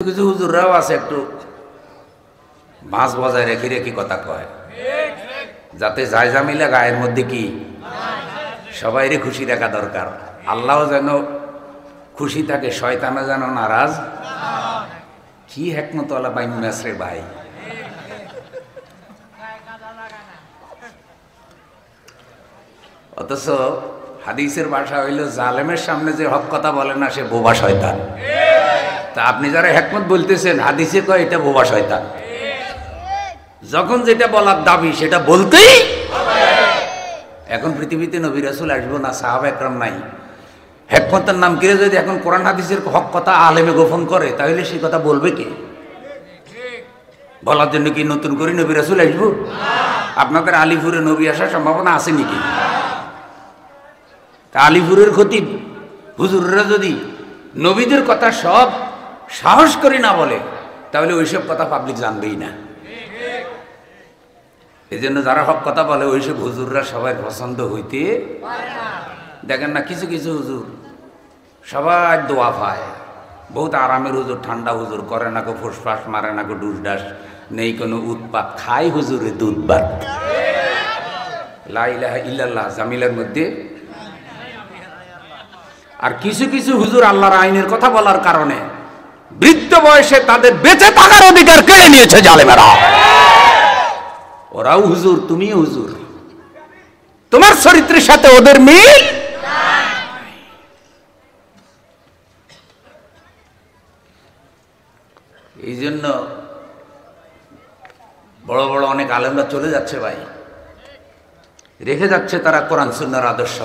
কিছু হুজুররাও আছে একটু মাছ বজায় রেখে রেখে কথা কয়, যাতে জায়জা মিলে গায়ের মধ্যে কি সবাইরে খুশি রাখা দরকার। আল্লাহ যেন খুশি থাকে, শয়তানও যেন নারাজ। কি হেকমত আল্লাহ বাই মুনাসরে ভাই। অথচ হাদিসের ভাষা হইল জালেমের সামনে যে হক কথা বলে না সে বোবা শয়তান। তা আপনি যারা হেকমত বলতেছেন, হাদিসে কয় এটা বোবা শয়তান। যখন যেটা বলার দাবি সেটা বলতেই। এখন পৃথিবীতে নবী রাসূল আসবো না, সাহাবা একরাম নাই, হেকমতের নাম কিরে যদি এখন কোরআন হাদিসের হক কথা আলেমে গোপন করে, তাহলে সেই কথা বলবে কে? বলার জন্য কি নতুন করে নবী রাসূল আসবো? আপনাদের আলিপুরে নবী আসার সম্ভাবনা আছে নাকি? তা আলিপুরের খতিব হুজুররা যদি নবীদের কথা সব সাহস করে না বলে, তাহলে ওইসব কথা পাবলিক জানবেই না। এই জন্য যারা হক কথা বলে ওইসব হুজুররা সবাই পছন্দ হইতে দেখেন না। কিছু কিছু হুজুর সবাই দোয়া পায়, বহুত আরামের হুজুর, ঠান্ডা হুজুর, করে না কো ফুসফাস, মারে না কো ডুস ডাস, নেই কোনো উৎপাত, খায় হুজুরে দুধ ভাত। লা ইলাহা ইল্লাল্লাহ জামিলার মধ্যে। আর কিছু কিছু হুজুর আল্লাহর আইনের কথা বলার কারণে বৃদ্ধ বয়সে তাদের বেঁচে থাকার অধিকার কেড়ে নিয়েছে জালেমেরা। ওরাও হুজুর, তুমিও হুজুর, তোমার চরিত্রের সাথে ওদের মিল। এই জন্য বড় বড় অনেক আলেমরা চলে যাচ্ছে ভাই, রেখে যাচ্ছে তারা কোরআন সুন্নাহর আদর্শ।